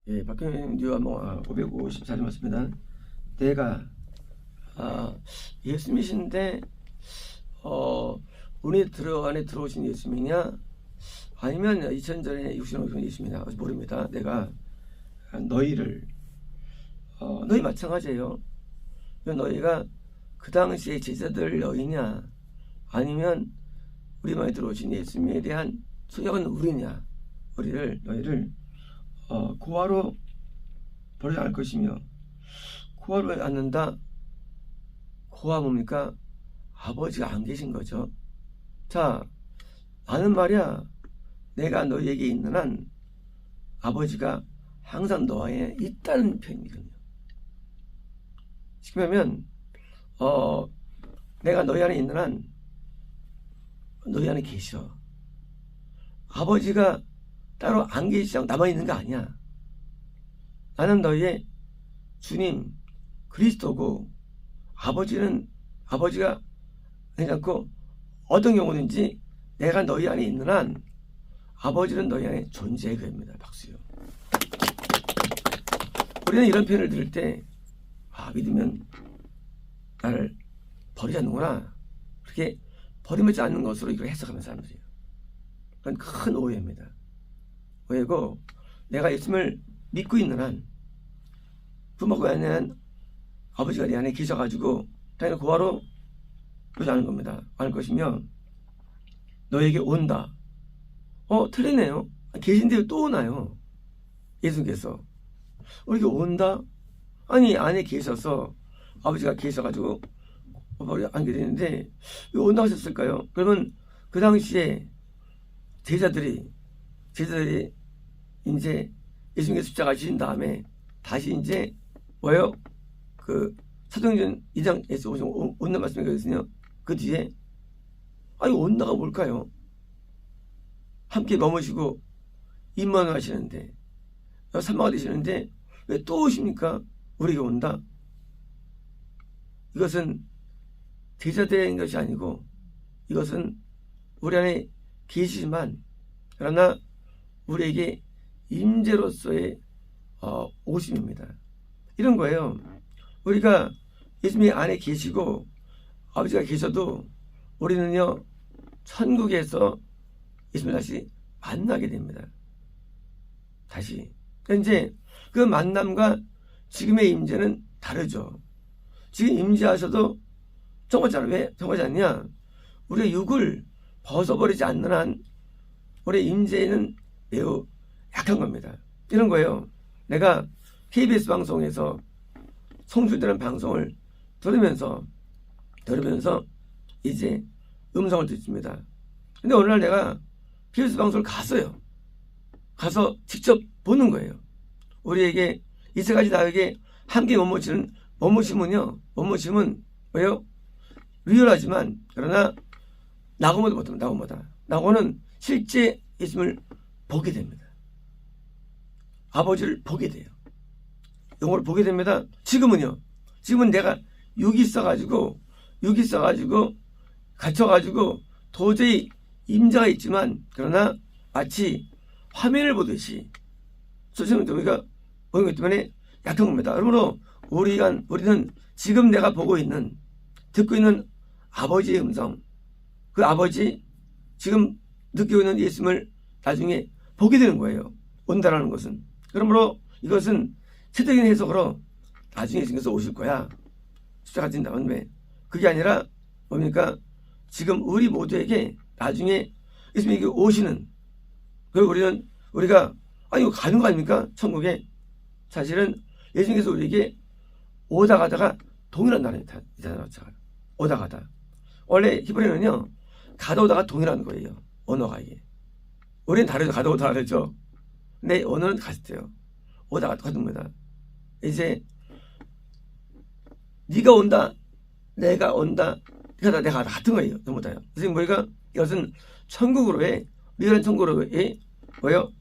예, 박형님 뉴 554절 맞습니다. 내가 예수님이신데 운이 안에 들어오신 예수님이냐 아니면 2000전에 육신으로 오신 예수님이냐 모릅니다. 내가 너희를 너희 마찬가지예요. 너희가 그 당시에 제자들 너희냐 아니면 우리 마음에 들어오신 예수님에 대한 소역은 우리냐 너희를 고아로 버리지 않을 것이며 고아로 않는다. 고아 뭡니까? 아버지가 안 계신 거죠. 자, 나는 말이야 내가 너희에게 있는 한 아버지가 항상 너 안에 있다는 표현이거든요. 쉽게 말하면 내가 너희 안에 있는 한 너희 안에 계셔. 아버지가 따로 안 계시지 남아 있는 거 아니야. 나는 너희의 주님 그리스도고 아버지가 괜찮고 어떤 경우든지 내가 너희 안에 있는 한 아버지는 너희 안에 존재해 그럽니다. 박수요. 우리는 이런 표현을 들을 때 믿으면 나를 버리지 않는구나. 그렇게 버림받지 않는 것으로 이걸 해석하는 사람들이에요. 그건 큰 오해입니다. 오해고 내가 예수님을 믿고 있는 한 부모가 아닌 아버지가 내 안에 계셔가지고 당연히 고아로 그러지 않은 겁니다. 않을 것이며 너에게 온다. 틀리네요. 계신데 또 오나요? 예수님께서 우리에게 온다? 아니 안에 계셔서 아버지가 계셔가지고 안게 되는데 왜 온다고 하셨을까요? 그러면 그 당시에 제자들이 이제 예수님께서 십자가 지신 다음에 다시 이제 뭐예요? 그 사도행전 2장에서 온다 말씀이 있거든요. 그 뒤에 온다가 뭘까요? 함께 머무시고 임만을 하시는데 산마가 되시는데 왜 또 오십니까? 우리에게 온다. 이것은 제자된 것이 아니고 이것은 우리 안에 계시지만 그러나 우리에게 임재로서의 오심입니다. 이런 거예요. 우리가 예수님이 안에 계시고 아버지가 계셔도 우리는요 천국에서 예수님을 다시 만나게 됩니다. 다시. 이제 그 만남과 지금의 임재는 다르죠. 지금 임재하셔도 정하잖아. 왜 정하지 않냐? 우리의 육을 벗어버리지 않는 한 우리의 임재는 매우 약한 겁니다. 이런 거예요. 내가 KBS 방송에서 송출되는 방송을 들으면서 이제 음성을 듣습니다. 근데 어느 날 내가 KBS 방송을 가서 직접 보는 거예요. 우리에게 이세가지 나에게 함께 머무심은요. 왜요? 리얼하지만 그러나 낙원보다 못합니다. 낙원은 실제 예수님을 보게 됩니다. 아버지를 보게 돼요. 영어를 보게 됩니다. 지금은 내가 육이 있어가지고 갇혀가지고 도저히 임자가 있지만 그러나 마치 화면을 보듯이 우리가 보는 것 때문에 약한 겁니다. 그러므로 우리는 지금 내가 듣고 있는 아버지의 음성, 그 아버지 지금 느끼고 있는 예수님을 나중에 보게 되는 거예요. 온다라는 것은. 그러므로 이것은 최적인 해석으로 나중에 예수님께서 오실 거야. 숫자가 진 다음에 그게 아니라 뭡니까? 지금 우리 모두에게 나중에 예수님이 오시는 그리고 우리가 이거 가는 거 아닙니까? 천국에. 사실은 예수님께서 우리에게 오다 가다가 동일한 나라입니다. 오다 가다. 원래 히브리는요. 가다 오다가 동일한 거예요. 언어가 이게. 우리는 다르죠. 가다 오다 다르죠. 근데 언어는 같아요. 오다가 똑같습니다. 이제 네가 온다. 내가 온다. 내가 같은 거예요. 전부 다요. 그래서 우리가 이것은 천국으로의 리얼한 천국으로의 뭐요?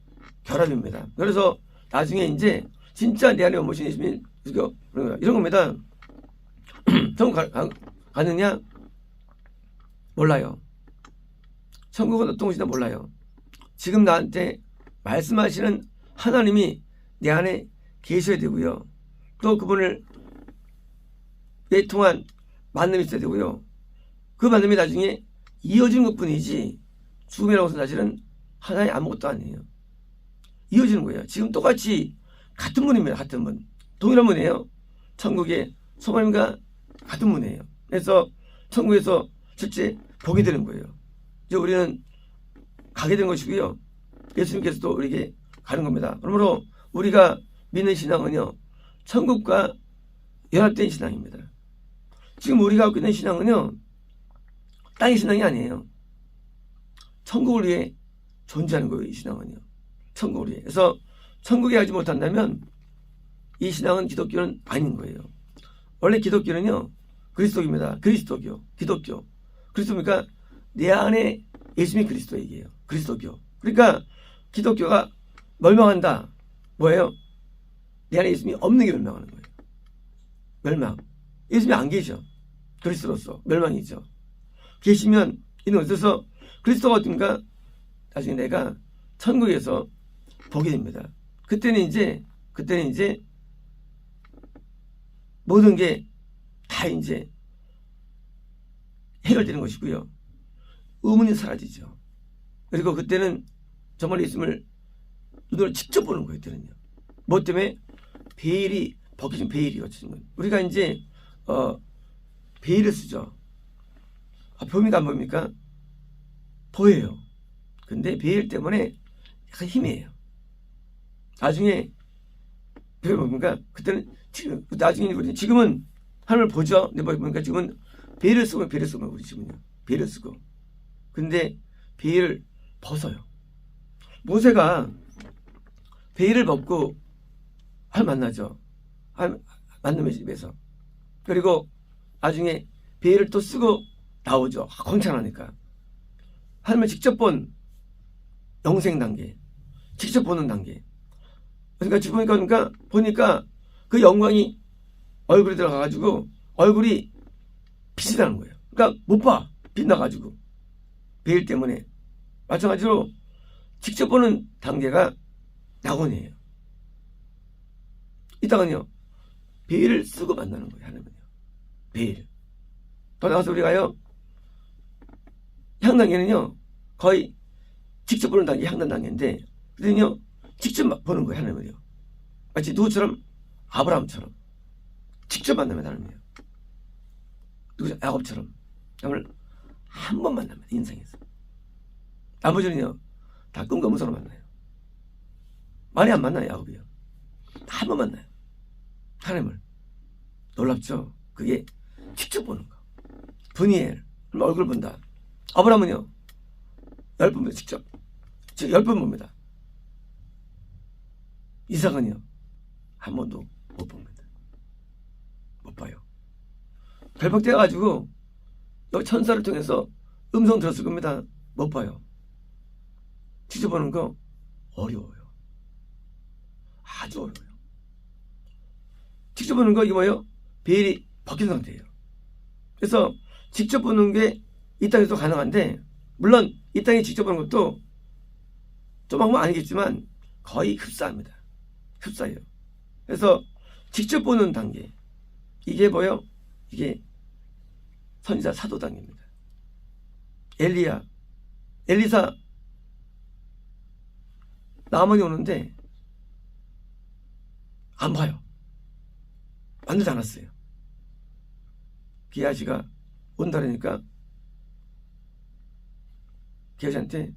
결합입니다. 그래서 나중에 이제 진짜 내 안에 머무신 예수님 이런 겁니다. 천국 가느냐? 몰라요. 천국은 어떤 곳이냐 몰라요. 지금 나한테 말씀하시는 하나님이 내 안에 계셔야 되고요. 또 그분을 내 통한 만남이 있어야 되고요. 그 만남이 나중에 이어지는 것뿐이지 죽음이라고 해서 사실은 하나의 아무것도 아니에요. 이어지는 거예요. 지금 똑같이 같은 분입니다. 같은 분. 동일한 분이에요. 천국의 소망님과 같은 분이에요. 그래서 천국에서 실제 보게 되는 거예요. 이제 우리는 가게 된 것이고요. 예수님께서도 우리에게 가는 겁니다. 그러므로 우리가 믿는 신앙은요, 천국과 연합된 신앙입니다. 지금 우리가 갖고 있는 신앙은요, 땅의 신앙이 아니에요. 천국을 위해 존재하는 거예요, 이 신앙은요. 천국을 위해. 그래서 천국에 가지 못한다면 이 신앙은 기독교는 아닌 거예요. 원래 기독교는요, 그리스도입니다. 그리스도교, 기독교. 그리스도니까 내 안에 예수님이 그리스도 얘기예요. 그리스도교. 그러니까 기독교가 멸망한다. 뭐예요? 내 안에 예수님이 없는 게 멸망하는 거예요. 멸망. 예수님이 안 계셔. 그리스도로서 멸망이죠. 계시면 있는 것에서 그리스도가 어떤가? 나중에 내가 천국에서 보게 됩니다. 그때는 이제 모든 게 다 이제 해결되는 것이고요. 의문이 사라지죠. 그리고 그때는 정말 예수님을 눈으로 직접 보는 거예요. 그때는요. 뭐 때문에? 베일이 벗겨진 베일이 걷혀진 거예요. 우리가 이제 베일을 쓰죠. 보입니까 안 보입니까? 보여요. 근데 베일 때문에 약간 희미해요. 나중에 보니까 그때는 지금 나중에 지금은 하늘을 보죠. 근데 보니까 지금은 베일을 쓰고 우리 지금은요. 베일을 쓰고. 근데 베일을 벗어요. 모세가 베일을 벗고 만나죠. 만남의 집에서. 그리고 나중에 베일을 또 쓰고 나오죠. 광찬하니까. 하나님을 직접 본 영생 단계. 직접 보는 단계. 그러니까 보니까 그 영광이 얼굴에 들어가가지고 얼굴이 빛이 나는 거예요. 그러니까 못 봐. 빛나가지고. 베일 때문에. 마찬가지로 직접 보는 단계가 낙원이에요. 이따가요. 베일을 쓰고 만나는 거예요. 하나님은요. 베일. 더 나가서 우리가요. 향 단계는요. 거의 직접 보는 단계 향단 단계인데 그때는요. 직접 보는 거예요. 하나님은요. 마치 누구처럼? 아브라함처럼. 직접 만나면 하나님이에요. 누구죠? 야곱처럼. 정말 한 번 만나면 인생에서. 나머지는요. 다 꿈과 무서로 만나요. 많이 안 만나요. 야곱이요. 한 번 만나요. 하나님을. 놀랍죠? 그게 직접 보는 거. 브니엘. 얼굴 본다. 아브라함은요. 10번 봅니다. 직접. 10번 봅니다. 이삭은요. 한 번도 못 봅니다. 못 봐요. 결박돼가지고 여기 천사를 통해서 음성 들었을 겁니다. 못 봐요. 직접 보는 거 어려워요. 아주 어려워요. 직접 보는 거 이거 뭐예요? 베일이 벗긴 상태예요. 그래서 직접 보는 게 이 땅에서 가능한데 물론 이 땅에 직접 보는 것도 조금은 아니겠지만 거의 흡사합니다. 흡사해요. 그래서 직접 보는 단계 이게 뭐예요? 이게 선지자 사도 단계입니다. 엘리사 나만이 오는데 안 봐요. 만나지 않았어요. 기아지가 온다라니까 기아지한테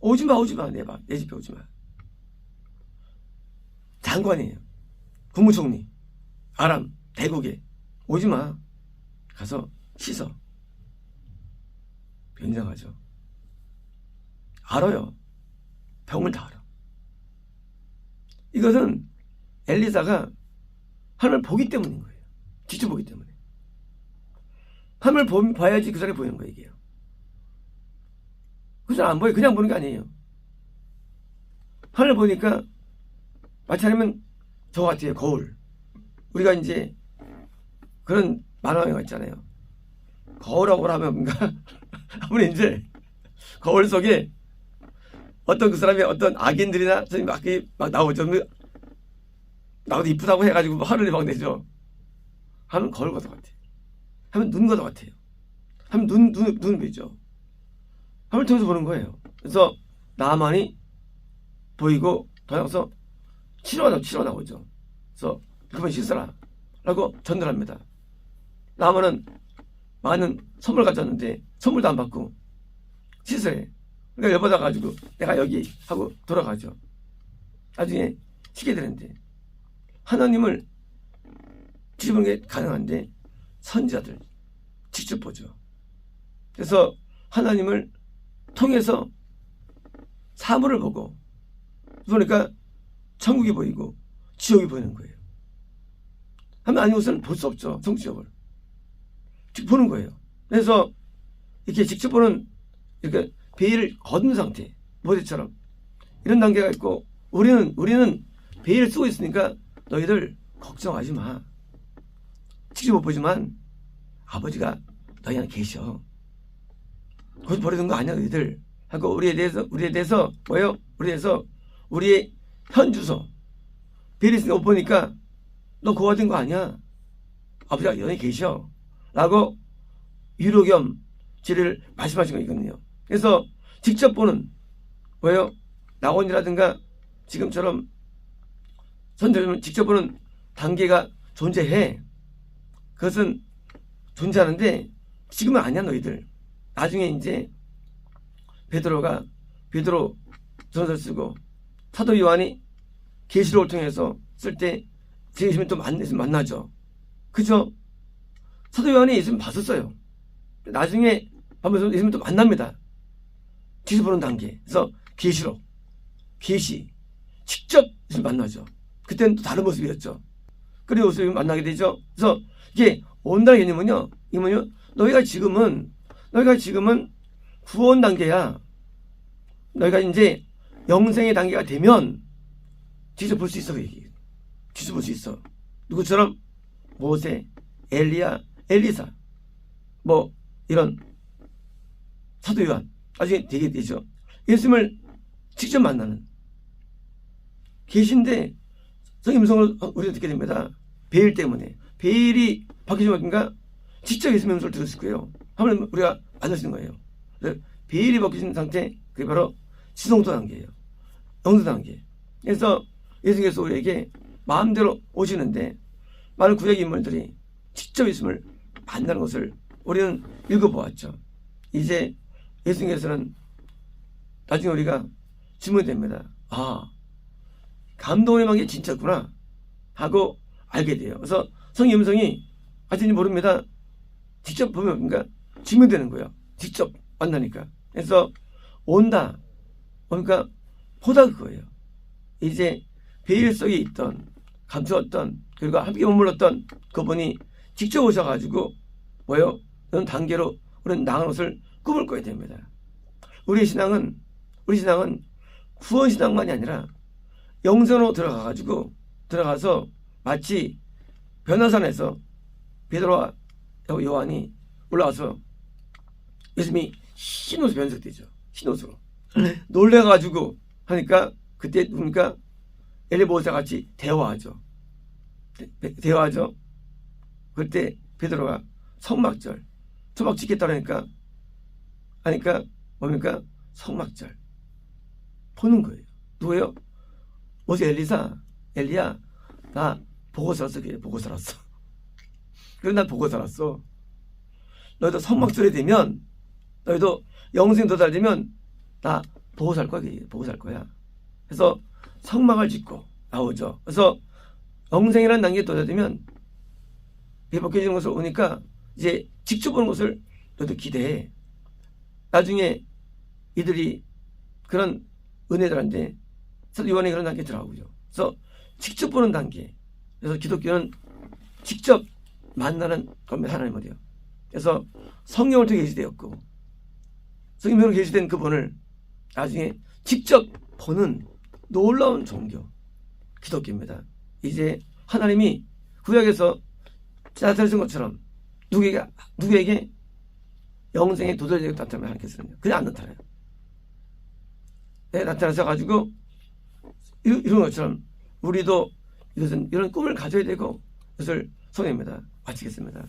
오지마 내 집에 오지마. 장관이에요. 국무총리 아람 대국에 오지마. 가서 씻어. 변장하죠. 알아요. 병을 다 알아. 이것은 엘리사가 하나님을 보기 때문인 거예요. 직접 보기 때문에. 하나님을 봐야지 그 사람이 보이는 거예요. 이게요. 그 사람 안 보여요. 그냥 보는 게 아니에요. 하늘 보니까 마치 아니면 저 같아요. 거울. 우리가 이제 그런 만화가 있잖아요. 거울하고 하면 뭔가 아무리 이제 거울 속에 어떤 그 사람의 어떤 악인들이나 막 나오죠. 나도 이쁘다고 해가지고 뭐 화를 막 내죠. 하면 거울과도 같아요. 하면 눈과도 같아요. 하면 눈 보이죠. 하면 통해서 보는 거예요. 그래서 나만이 보이고 동양서 치료가 나오죠. 그래서 그만 씻어라 라고 전달합니다. 나만은 많은 선물 가졌는데 선물도 안 받고 씻으래. 그러니까 열받아가지고 내가 여기 하고 돌아가죠. 나중에 쉬게 되는데 하나님을 뒤집는 게 가능한데 선지자들 직접 보죠. 그래서 하나님을 통해서 사물을 보고 그러니까 천국이 보이고 지옥이 보이는 거예요. 하면 아니고서는 볼 수 없죠. 성지역을 직접 보는 거예요. 그래서 이렇게 직접 보는 이렇게 베일을 거둔 상태 모세처럼 이런 단계가 있고 우리는 베일을 쓰고 있으니까 너희들 걱정하지 마. 직접 못 보지만 아버지가 너희 안에 계셔. 거기서 버리는 거 아니야 너희들 하고 우리에 대해서 뭐예요? 우리의 현 주소 베일이 있으니까 못 보니까 너 고아된 거 아니야. 아버지가 너희 계셔 라고 위로 겸 지혜를 말씀하신 거거든요. 그래서 직접 보는 뭐예요? 낙원이라든가 지금처럼 선생님은 직접 보는 단계가 존재해. 그것은 존재하는데 지금은 아니야 너희들. 나중에 이제 베드로 전서를 쓰고 사도 요한이 계시록을 통해서 쓸 때 예수님이 또 만나죠. 그죠? 사도 요한이 예수님 봤었어요. 나중에 보면서 예수님 또 만납니다. 직접 보는 단계. 그래서 계시록, 계시 직접 예수님 만나죠. 그때는 또 다른 모습이었죠. 그리고 예수님 만나게 되죠. 그래서 이게 온다는 개념은요. 너희가 지금은 구원 단계야. 너희가 이제 영생의 단계가 되면 직접 볼 수 있어. 직접 볼 수 있어. 누구처럼? 모세, 엘리야, 엘리사 뭐 이런 사도 요한 나중에 되게 되죠. 예수님을 직접 만나는 계신데 성령 음성을 우리가 듣게 됩니다. 베일 때문에. 베일이 바뀌지 말인가 직접 예수님의 음성을 들었을 거예요. 하면 우리가 만날 수 있는 거예요. 베일이 바뀌신 상태 그게 바로 지성도 단계예요. 영도 단계. 그래서 예수님께서 우리에게 마음대로 오시는데 많은 구약 인물들이 직접 예수님을 만나는 것을 우리는 읽어보았죠. 이제 예수님께서는 나중에 우리가 질문이 됩니다. 아, 감동을 임한 게 진짜구나 하고 알게 돼요. 그래서 성령 음성이 아직은 모릅니다. 직접 보면 그러니까 질문되는 거예요. 직접 만나니까. 그래서 온다. 그러니까 보다 그거예요. 이제 베일 속에 있던 감추었던 그리고 함께 머물렀던 그분이 직접 오셔가지고 뭐요? 그런 단계로 우리는 나은 것을 꿈을 꿔야 됩니다. 우리 신앙은 구원 신앙만이 아니라 영생으로 들어가서 마치 변화산에서 베드로와 요한이 올라와서 예수님이 흰 옷으로 변색되죠. 흰 옷으로 놀래가지고 하니까 그때 보니까 엘리보사 같이 대화하죠. 그때 베드로가 성막절 초막 짓겠다니까 하니까 뭡니까? 성막절 보는 거예요. 누구예요? 모세 엘리야 나 보고 살았어. 그래 보고 살았어. 그래 난 보고 살았어. 너희도 성막절이 되면 너희도 영생 도달되면 나 보고 살 거야. 보고 살 거야. 그래서 성막을 짓고 나오죠. 그래서 영생이라는 단계에 도달되면 배복해지는 것을 오니까 이제 직접 보는 것을 너도 기대해. 나중에 이들이 그런 은혜들한테 사도 요한이 그런 단계에 들어가고요. 그래서 직접 보는 단계. 그래서 기독교는 직접 만나는 겁니다. 하나님을요. 그래서 성령을 통해 계시되었고 성령으로 계시된 그분을 나중에 직접 보는 놀라운 종교 기독교입니다. 이제 하나님이 구약에서 나타내신 것처럼 누구에게 영생의 도달되게 나타나면 하나님께서는요. 그냥 안 나타나요. 나타나셔가지고 이런 것처럼 우리도 이것은 이런 꿈을 가져야 되고 이것을 소개합니다. 마치겠습니다.